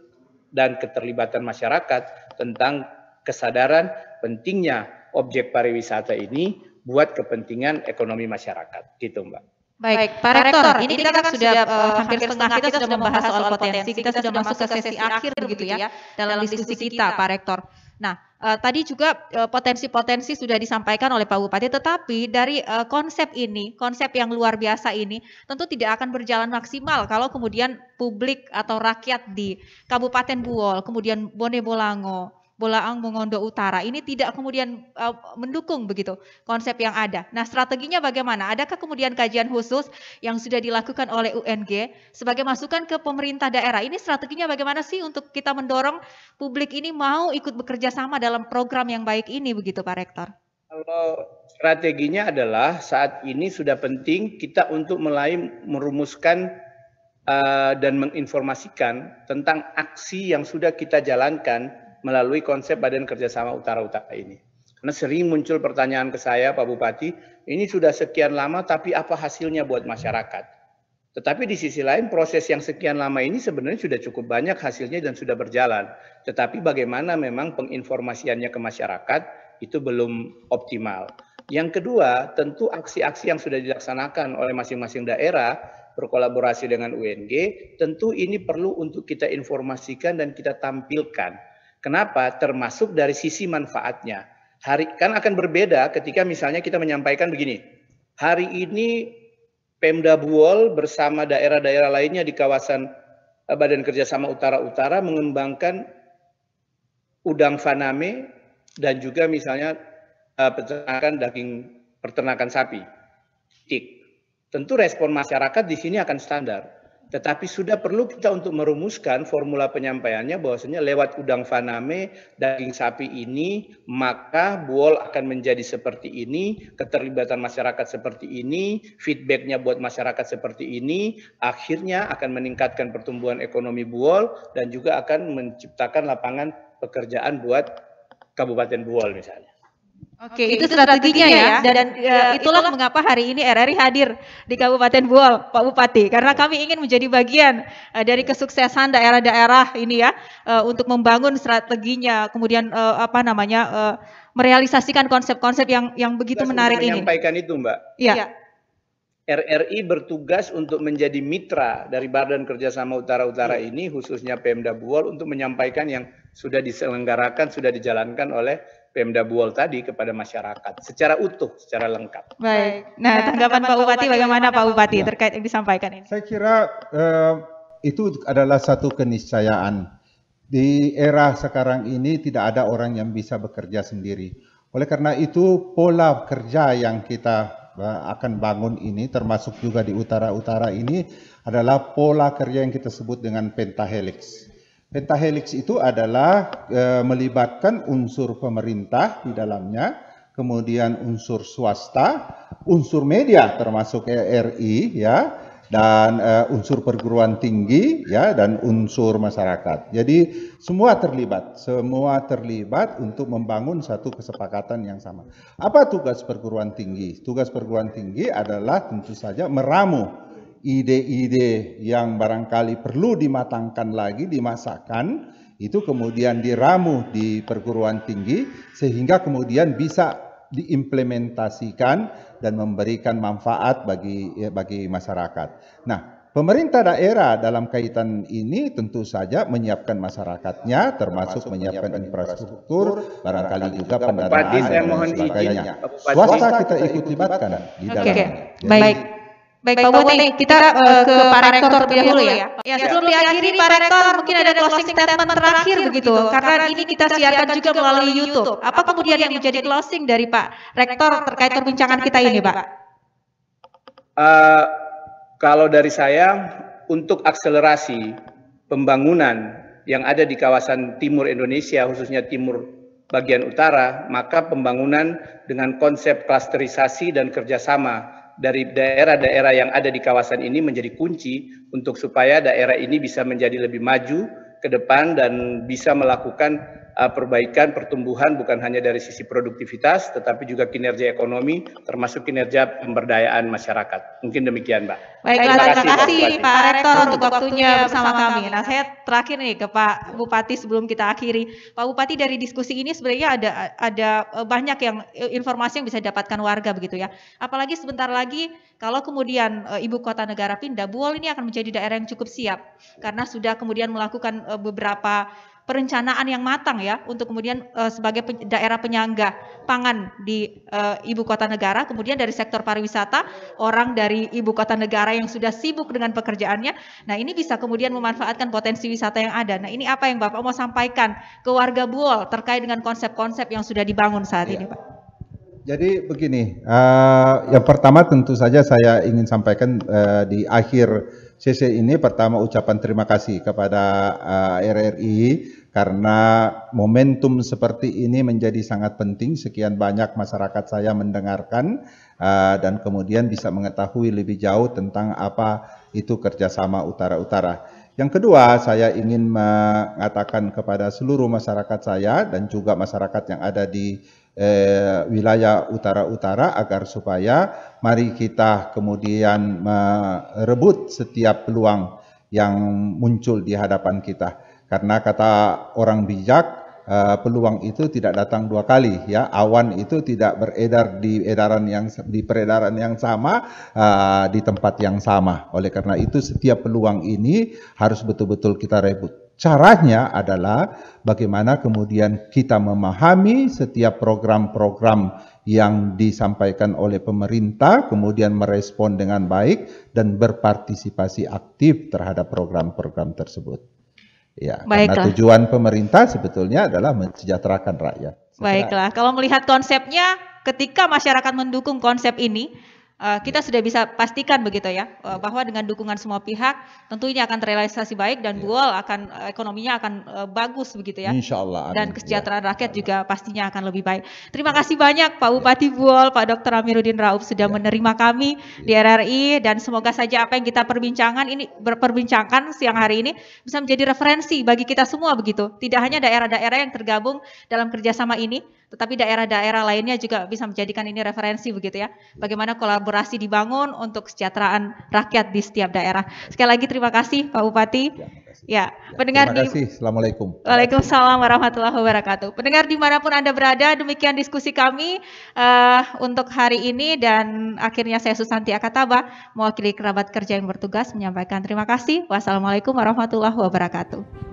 dan keterlibatan masyarakat tentang kesadaran pentingnya objek pariwisata ini buat kepentingan ekonomi masyarakat, gitu Mbak. Baik, Pak Rektor, ini kita kan sudah hampir setengah kita sudah membahas soal potensi, kita sudah masuk ke sesi akhir begitu ya dalam diskusi kita, Pak Rektor. Nah, tadi juga potensi-potensi sudah disampaikan oleh Pak Bupati, tetapi dari konsep ini, konsep yang luar biasa ini tentu tidak akan berjalan maksimal kalau kemudian publik atau rakyat di Kabupaten Buol, kemudian Bone Bolango, Bolaang Mongondo Utara ini tidak kemudian mendukung begitu konsep yang ada. Nah, strateginya bagaimana? Adakah kemudian kajian khusus yang sudah dilakukan oleh UNG sebagai masukan ke pemerintah daerah? Ini strateginya bagaimana sih untuk kita mendorong publik ini mau ikut bekerja sama dalam program yang baik ini begitu Pak Rektor? Kalau strateginya adalah saat ini sudah penting kita untuk mulai merumuskan dan menginformasikan tentang aksi yang sudah kita jalankan melalui konsep Badan Kerjasama Utara-Utara ini. Karena sering muncul pertanyaan ke saya, Pak Bupati, ini sudah sekian lama tapi apa hasilnya buat masyarakat? Tetapi di sisi lain proses yang sekian lama ini sebenarnya sudah cukup banyak hasilnya dan sudah berjalan. Tetapi bagaimana memang penginformasiannya ke masyarakat itu belum optimal. Yang kedua, tentu aksi-aksi yang sudah dilaksanakan oleh masing-masing daerah berkolaborasi dengan UNG, tentu ini perlu untuk kita informasikan dan kita tampilkan. Kenapa? Termasuk dari sisi manfaatnya. Kan akan berbeda ketika misalnya kita menyampaikan begini, hari ini Pemda Buol bersama daerah-daerah lainnya di kawasan Badan Kerjasama Utara-Utara mengembangkan udang faname dan juga misalnya peternakan sapi. Tentu respon masyarakat di sini akan standar. Tetapi sudah perlu kita untuk merumuskan formula penyampaiannya bahwasanya lewat udang faname, daging sapi ini, maka Buol akan menjadi seperti ini, keterlibatan masyarakat seperti ini, feedbacknya buat masyarakat seperti ini, akhirnya akan meningkatkan pertumbuhan ekonomi Buol dan juga akan menciptakan lapangan pekerjaan buat Kabupaten Buol misalnya. Oke, itu strateginya ya, dan itulah mengapa hari ini RRI hadir di Kabupaten Buol, Pak Bupati, karena kami ingin menjadi bagian dari kesuksesan daerah-daerah ini ya, untuk membangun strateginya, kemudian merealisasikan konsep-konsep yang begitu menarik ini. Menyampaikan itu, Mbak. Iya. RRI bertugas untuk menjadi mitra dari Badan Kerjasama Utara-Utara ini, khususnya Pemda Buol, untuk menyampaikan yang sudah diselenggarakan, sudah dijalankan oleh Pemda Buol tadi kepada masyarakat secara utuh, secara lengkap. Baik. Nah, tanggapan Pak Bupati bagaimana Pak Bupati terkait yang disampaikan ini? Saya kira itu adalah satu keniscayaan. Di era sekarang ini tidak ada orang yang bisa bekerja sendiri. Oleh karena itu pola kerja yang kita akan bangun ini termasuk juga di utara-utara ini adalah pola kerja yang kita sebut dengan pentahelix. Pentahelix itu adalah melibatkan unsur pemerintah di dalamnya, kemudian unsur swasta, unsur media termasuk RRI ya, dan unsur perguruan tinggi ya, dan unsur masyarakat. Jadi semua terlibat untuk membangun satu kesepakatan yang sama. Apa tugas perguruan tinggi? Tugas perguruan tinggi adalah tentu saja meramu ide-ide yang barangkali perlu dimatangkan lagi, dimasakkan, itu kemudian diramu di perguruan tinggi sehingga kemudian bisa diimplementasikan dan memberikan manfaat bagi masyarakat. Nah, pemerintah daerah dalam kaitan ini tentu saja menyiapkan masyarakatnya, termasuk menyiapkan infrastruktur, barangkali juga pendanaan dan sebagainya. Swasta kita ikut libatkan di dalamnya. Baik Pak Bupati, kita ke Pak Rektor terlebih dahulu ya. Ya, sebelum diakhiri Pak Rektor, mungkin ada closing statement terakhir begitu, karena ini kita siarkan juga melalui YouTube. Apa kemudian yang menjadi closing dari Pak Rektor terkait perbincangan kita ini, Pak? Kalau dari saya, untuk akselerasi pembangunan yang ada di kawasan timur Indonesia, khususnya timur bagian utara, maka pembangunan dengan konsep klasterisasi dan kerjasama dari daerah-daerah yang ada di kawasan ini menjadi kunci untuk supaya daerah ini bisa menjadi lebih maju ke depan dan bisa melakukan perbaikan pertumbuhan bukan hanya dari sisi produktivitas tetapi juga kinerja ekonomi termasuk kinerja pemberdayaan masyarakat. Mungkin demikian, Mbak. Baiklah, terima kasih Pak Rektor untuk waktunya bersama kami. Nah, saya terakhir nih ke Pak Bupati sebelum kita akhiri. Pak Bupati, dari diskusi ini sebenarnya ada banyak yang informasi yang bisa didapatkan warga begitu ya. Apalagi sebentar lagi kalau kemudian ibu kota negara pindah, Buol ini akan menjadi daerah yang cukup siap karena sudah kemudian melakukan beberapa perencanaan yang matang ya untuk kemudian sebagai daerah penyangga pangan di ibu kota negara, kemudian dari sektor pariwisata orang dari ibu kota negara yang sudah sibuk dengan pekerjaannya, nah ini bisa kemudian memanfaatkan potensi wisata yang ada. Nah ini apa yang Bapak mau sampaikan ke warga Buol terkait dengan konsep-konsep yang sudah dibangun saat ini Pak? Jadi begini, yang pertama tentu saja saya ingin sampaikan di akhir sesi ini, pertama ucapan terima kasih kepada RRI karena momentum seperti ini menjadi sangat penting. Sekian banyak masyarakat saya mendengarkan dan kemudian bisa mengetahui lebih jauh tentang apa itu kerjasama utara-utara. Yang kedua, saya ingin mengatakan kepada seluruh masyarakat saya dan juga masyarakat yang ada di wilayah utara-utara agar supaya mari kita kemudian merebut setiap peluang yang muncul di hadapan kita. Karena kata orang bijak, peluang itu tidak datang dua kali, ya. Awan itu tidak beredar di peredaran yang sama di tempat yang sama. Oleh karena itu setiap peluang ini harus betul-betul kita rebut. Caranya adalah bagaimana kemudian kita memahami setiap program-program yang disampaikan oleh pemerintah, kemudian merespon dengan baik dan berpartisipasi aktif terhadap program-program tersebut. Ya, karena tujuan pemerintah sebetulnya adalah mensejahterakan rakyat. Baiklah, kalau melihat konsepnya, ketika masyarakat mendukung konsep ini, kita sudah bisa pastikan begitu ya, bahwa dengan dukungan semua pihak, tentu ini akan terrealisasi baik dan Buol akan ekonominya akan bagus begitu ya. Insya Allah. Dan kesejahteraan rakyat juga pastinya akan lebih baik. Terima kasih banyak Pak Bupati Buol, Pak Dr. Amiruddin Rauf sudah menerima kami di RRI dan semoga saja apa yang kita berperbincangkan siang hari ini bisa menjadi referensi bagi kita semua begitu. Tidak hanya daerah-daerah yang tergabung dalam kerjasama ini, tetapi daerah-daerah lainnya juga bisa menjadikan ini referensi begitu ya. Bagaimana kolaborasi dibangun untuk kesejahteraan rakyat di setiap daerah. Sekali lagi terima kasih Pak Bupati. Ya, pendengar terima kasih. Assalamualaikum. Waalaikumsalam warahmatullahi wabarakatuh. Pendengar dimanapun Anda berada, demikian diskusi kami untuk hari ini dan akhirnya saya Susanti Akataba mewakili kerabat kerja yang bertugas menyampaikan terima kasih. Wassalamualaikum warahmatullahi wabarakatuh.